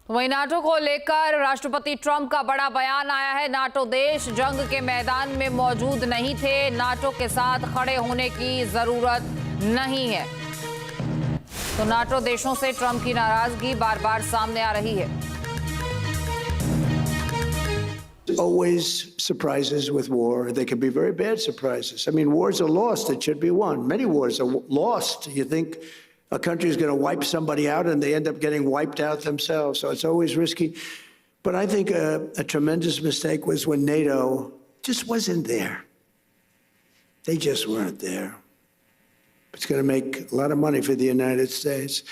वहीं नाटो को लेकर राष्ट्रपति ट्रंप का बड़ा बयान आया है। नाटो देश जंग के मैदान में मौजूद नहीं थे, नाटो के साथ खड़े होने की जरूरत नहीं है। तो नाटो देशों से ट्रंप की नाराजगी बार बार सामने आ रही है। Always surprises with war. They can be very bad surprises. I mean, wars are lost that should be won. Many wars are lost. You think a country is going to wipe somebody out and they end up getting wiped out themselves. So it's always risky. But I think a tremendous mistake was when NATO just wasn't there. They just weren't there. It's going to make a lot of money for the United States.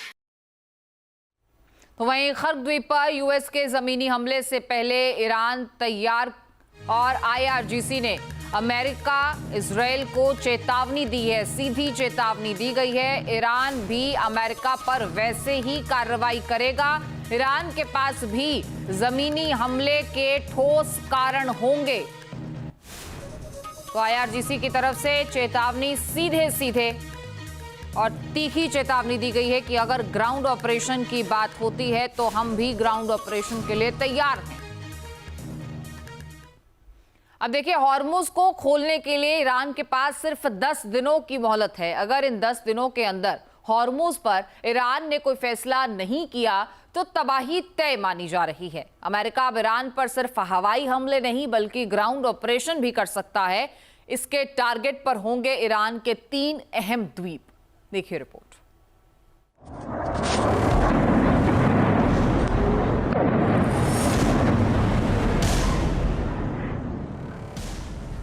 तो वहीं खर्ग द्वीप पर US के जमीनी हमले से पहले Iran तैयार और आईआरजीसी ने अमेरिका इजराइल को चेतावनी दी है। सीधी चेतावनी दी गई है। ईरान भी अमेरिका पर वैसे ही कार्रवाई करेगा। ईरान के पास भी जमीनी हमले के ठोस कारण होंगे। तो आईआरजीसी की तरफ से चेतावनी सीधे सीधे और तीखी चेतावनी दी गई है कि अगर ग्राउंड ऑपरेशन की बात होती है तो हम भी ग्राउंड ऑपरेशन के लिए तैयार हैं। अब देखिए, हॉर्मुज को खोलने के लिए ईरान के पास सिर्फ 10 दिनों की मोहलत है। अगर इन 10 दिनों के अंदर हॉर्मुज पर ईरान ने कोई फैसला नहीं किया तो तबाही तय मानी जा रही है। अमेरिका अब ईरान पर सिर्फ हवाई हमले नहीं बल्कि ग्राउंड ऑपरेशन भी कर सकता है। इसके टारगेट पर होंगे ईरान के 3 अहम द्वीप। देखिए रिपोर्ट।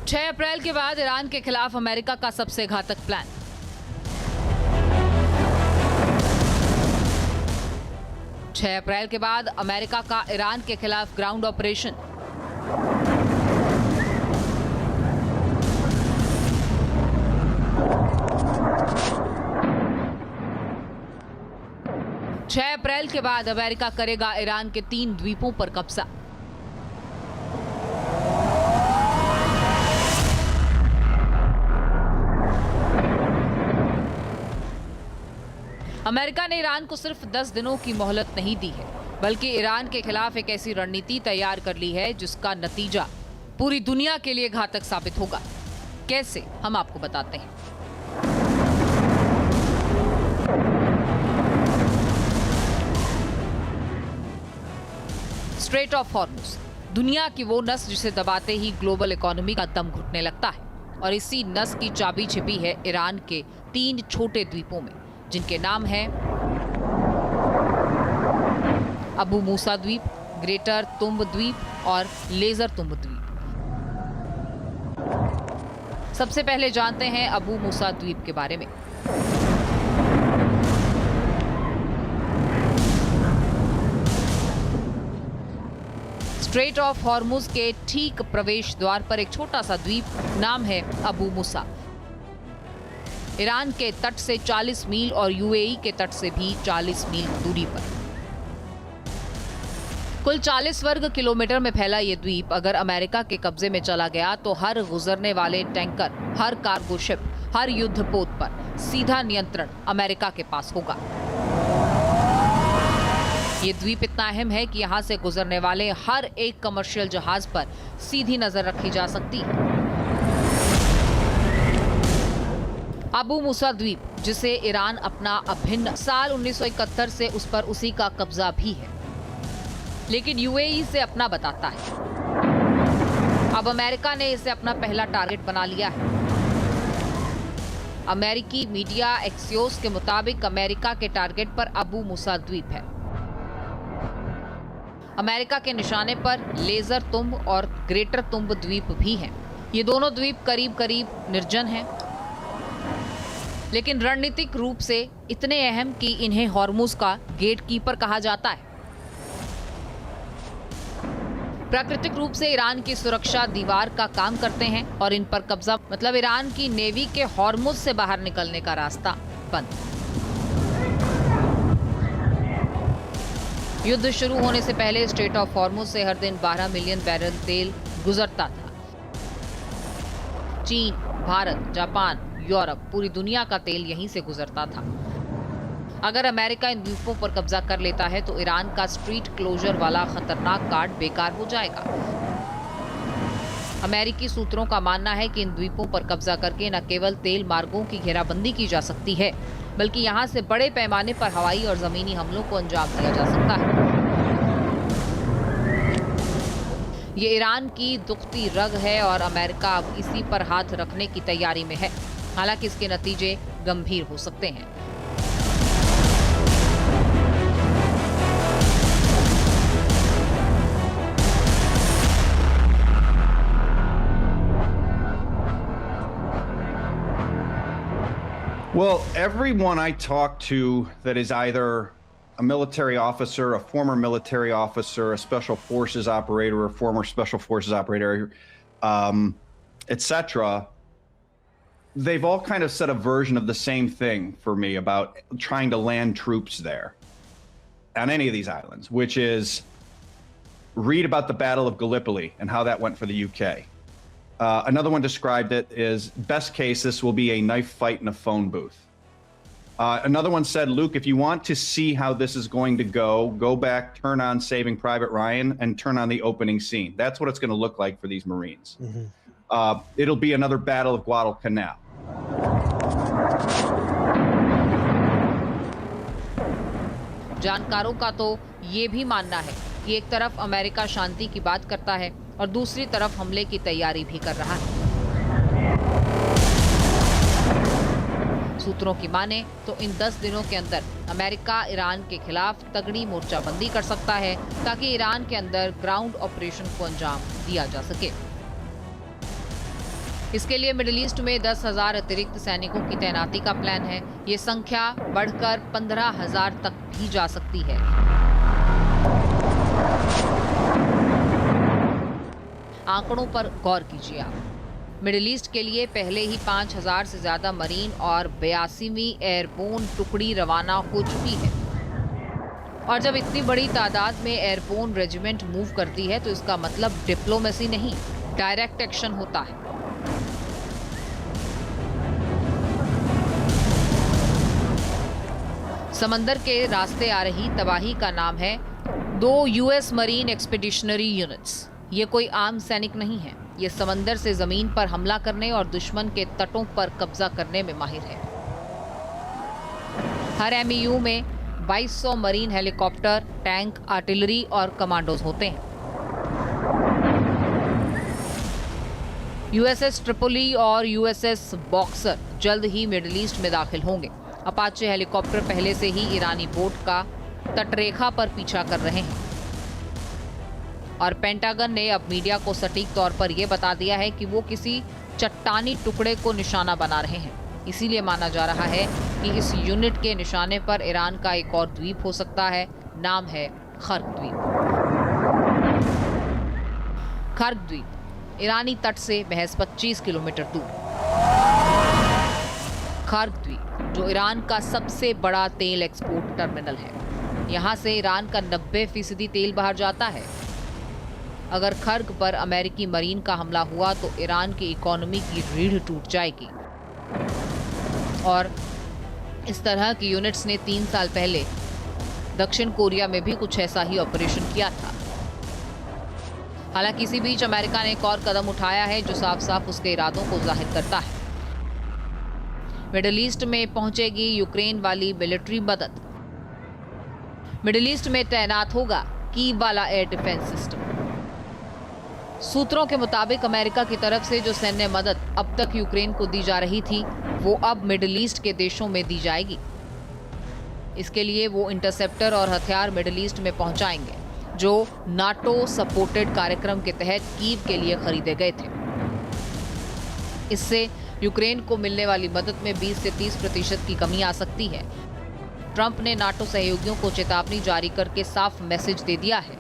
6 अप्रैल के बाद ईरान के खिलाफ अमेरिका का सबसे घातक प्लान। छह अप्रैल के बाद अमेरिका का ईरान के खिलाफ ग्राउंड ऑपरेशन। छह अप्रैल के बाद अमेरिका करेगा ईरान के 3 द्वीपों पर कब्जा। अमेरिका ने ईरान को सिर्फ 10 दिनों की मोहलत नहीं दी है बल्कि ईरान के खिलाफ एक ऐसी रणनीति तैयार कर ली है जिसका नतीजा पूरी दुनिया के लिए घातक साबित होगा। कैसे, हम आपको बताते हैं। स्ट्रेट ऑफ हॉर्मुज, दुनिया की वो नस जिसे दबाते ही ग्लोबल इकोनॉमी का दम घुटने लगता है और इसी नस की चाबी छिपी है ईरान के 3 छोटे द्वीपों में जिनके नाम हैं अबू मूसा द्वीप, ग्रेटर तुंब द्वीप और लेजर तुंब द्वीप। सबसे पहले जानते हैं अबू मूसा द्वीप के बारे में। स्ट्रेट ऑफ हॉर्मुज के ठीक प्रवेश द्वार पर एक छोटा सा द्वीप, नाम है अबू मूसा। ईरान के तट से 40 मील और यूएई के तट से भी 40 मील दूरी पर। कुल 40 वर्ग किलोमीटर में फैला ये द्वीप अगर अमेरिका के कब्जे में चला गया तो हर गुजरने वाले टैंकर, हर कार्गो शिप, हर युद्धपोत पर सीधा नियंत्रण अमेरिका के पास होगा। ये द्वीप इतना अहम है कि यहाँ से गुजरने वाले हर एक कमर्शियल जहाज पर सीधी नजर रखी जा सकती है। अबू मूसा द्वीप, जिसे ईरान अपना अभिन्न साल 1971 से उस पर उसी का कब्जा भी है, लेकिन यूएई से अपना बताता है। अब अमेरिका ने इसे अपना पहला टारगेट बना लिया है। अमेरिकी मीडिया एक्सियोस के मुताबिक अमेरिका के टारगेट पर अबू मूसा द्वीप है। अमेरिका के निशाने पर लेजर तुंब और ग्रेटर तुंब द्वीप भी हैं। ये दोनों द्वीप करीब करीब निर्जन हैं, लेकिन रणनीतिक रूप से इतने अहम कि इन्हें हॉर्मुज का गेटकीपर कहा जाता है। प्राकृतिक रूप से ईरान की सुरक्षा दीवार का काम करते हैं और इन पर कब्जा मतलब ईरान की नेवी के हॉर्मुज से बाहर निकलने का रास्ता बंद। युद्ध शुरू होने से पहले स्ट्रेट ऑफ हॉर्मुज से हर दिन 12 मिलियन बैरल तेल गुजरता था। चीन, भारत, जापान, यूरोप, पूरी दुनिया का तेल यहीं से गुजरता था। अगर अमेरिका इन द्वीपों पर कब्जा कर लेता है तो ईरान का स्ट्रीट क्लोजर वाला खतरनाक कार्ड बेकार हो जाएगा। अमेरिकी सूत्रों का मानना है कि इन द्वीपों पर कब्जा करके न केवल तेल मार्गों की घेराबंदी की जा सकती है, बल्कि यहां से बड़े पैमाने पर हवाई और जमीनी हमलों को अंजाम दिया जा सकता है। ये ईरान की दुखती रग है और अमेरिका अब इसी पर हाथ रखने की तैयारी में है। हालांकि इसके नतीजे गंभीर हो सकते हैं। Well, everyone I talk to that is either a military officer, a former military officer, a special forces operator, or former special forces operator, etc., they've all kind of said a version of the same thing for me about trying to land troops there on any of these islands, which is read about the Battle of Gallipoli and how that went for the UK. Another one described it as best case, this will be a knife fight in a phone booth. Another one said, Luke, if you want to see how this is going to go back, turn on Saving Private Ryan and turn on the opening scene. That's what it's going to look like for these Marines. It'll be another Battle of Guadalcanal. जानकारों का तो ये भी मानना है कि एक तरफ अमेरिका शांति की बात करता है और दूसरी तरफ हमले की तैयारी भी कर रहा है। सूत्रों की माने तो इन 10 दिनों के अंदर अमेरिका ईरान के खिलाफ तगड़ी मोर्चाबंदी कर सकता है ताकि ईरान के अंदर ग्राउंड ऑपरेशन को अंजाम दिया जा सके। इसके लिए मिडिल ईस्ट में 10,000 अतिरिक्त सैनिकों की तैनाती का प्लान है। ये संख्या बढ़कर 15,000 तक भी जा सकती है। आंकड़ों पर गौर कीजिए आप। मिडिल ईस्ट के लिए पहले ही 5,000 से ज्यादा मरीन और 82वीं एयरबोर्न टुकड़ी रवाना हो चुकी है। और जब इतनी बड़ी तादाद में एयरबोर्न रेजिमेंट मूव करती है तो इसका मतलब डिप्लोमेसी नहीं, डायरेक्ट एक्शन होता है। समंदर के रास्ते आ रही तबाही का नाम है 2 यूएस मरीन एक्सपीडिशनरी यूनिट्स। ये कोई आम सैनिक नहीं है, ये समंदर से जमीन पर हमला करने और दुश्मन के तटों पर कब्जा करने में माहिर है। हर एमईयू में 2200 मरीन हेलीकॉप्टर, टैंक, आर्टिलरी और कमांडोज होते हैं। यूएसएस ट्रिपोली और यूएसएस बॉक्सर जल्द ही मिडिल ईस्ट में दाखिल होंगे। अपाचे हेलीकॉप्टर पहले से ही ईरानी बोट का तटरेखा पर पीछा कर रहे हैं और पेंटागन ने अब मीडिया को सटीक तौर पर यह बता दिया है कि वो किसी चट्टानी टुकड़े को निशाना बना रहे हैं। इसीलिए माना जा रहा है कि इस यूनिट के निशाने पर ईरान का एक और द्वीप हो सकता है। नाम है खर्क द्वीप। खर्क द्वीप ईरानी तट से महज 25 किलोमीटर दूर। खर्क द्वीप जो ईरान का सबसे बड़ा तेल एक्सपोर्ट टर्मिनल है। यहाँ से ईरान का 90% तेल बाहर जाता है। अगर खर्क पर अमेरिकी मरीन का हमला हुआ तो ईरान की इकोनॉमी की रीढ़ टूट जाएगी। और इस तरह की यूनिट्स ने 3 साल पहले दक्षिण कोरिया में भी कुछ ऐसा ही ऑपरेशन किया था। हालांकि इसी बीच अमेरिका ने एक और कदम उठाया है जो साफ साफ उसके इरादों को जाहिर करता है। मिडिल ईस्ट में पहुंचेगी यूक्रेन वाली मिलिट्री मदद। मिडिल ईस्ट में तैनात होगा कीव वाला एयर डिफेंस सिस्टम। सूत्रों के मुताबिक अमेरिका की तरफ से जो सैन्य मदद अब तक यूक्रेन को दी जा रही थी वो अब मिडिल ईस्ट के देशों में दी जाएगी। इसके लिए वो इंटरसेप्टर और हथियार मिडिल ईस्ट में पहुंचाएंगे जो नाटो सपोर्टेड कार्यक्रम के तहत कीव के लिए खरीदे गए थे। इससे यूक्रेन को मिलने वाली मदद में 20 से 30% की कमी आ सकती है। ट्रंप ने नाटो सहयोगियों को चेतावनी जारी करके साफ मैसेज दे दिया है।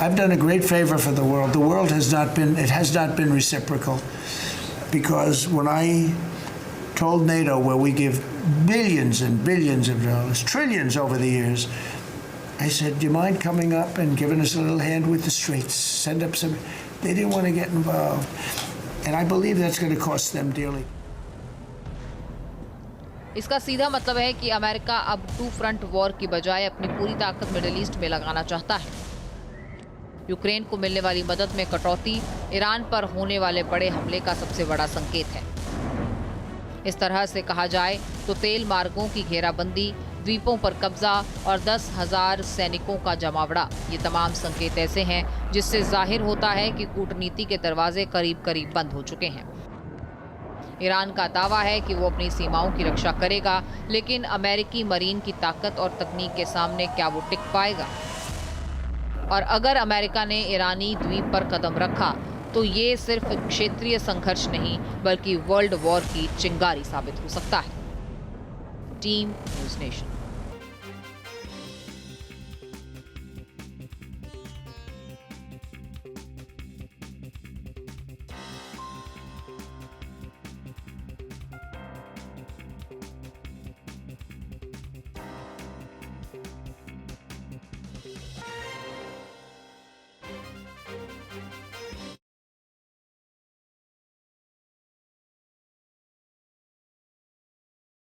I've done a great favor for the world. The world has not been reciprocal, because when I told NATO, where we give billions and billions of dollars, trillions over the years, I said, do you mind coming up and giving us a little hand with the streets? Send up some. They didn't want to get involved. And I believe that's going to cost them dearly. इसका सीधा मतलब है कि America अब to front war की बजाय अपनी पूरी ताकत मिडिल ईस्ट में लगाना चाहता है। यूक्रेन को मिलने वाली मदद में कटौती ईरान पर होने वाले बड़े हमले का सबसे बड़ा संकेत है। इस तरह से कहा जाए तो तेल मार्गों की घेराबंदी, द्वीपों पर कब्जा और 10,000 सैनिकों का जमावड़ा, ये तमाम संकेत ऐसे हैं जिससे जाहिर होता है कि कूटनीति के दरवाजे करीब करीब बंद हो चुके हैं। ईरान का दावा है कि वो अपनी सीमाओं की रक्षा करेगा, लेकिन अमेरिकी मरीन की ताकत और तकनीक के सामने क्या वो टिक पाएगा? और अगर अमेरिका ने ईरानी द्वीप पर कदम रखा तो ये सिर्फ क्षेत्रीय संघर्ष नहीं बल्कि वर्ल्ड वॉर की चिंगारी साबित हो सकता है। Team news nation.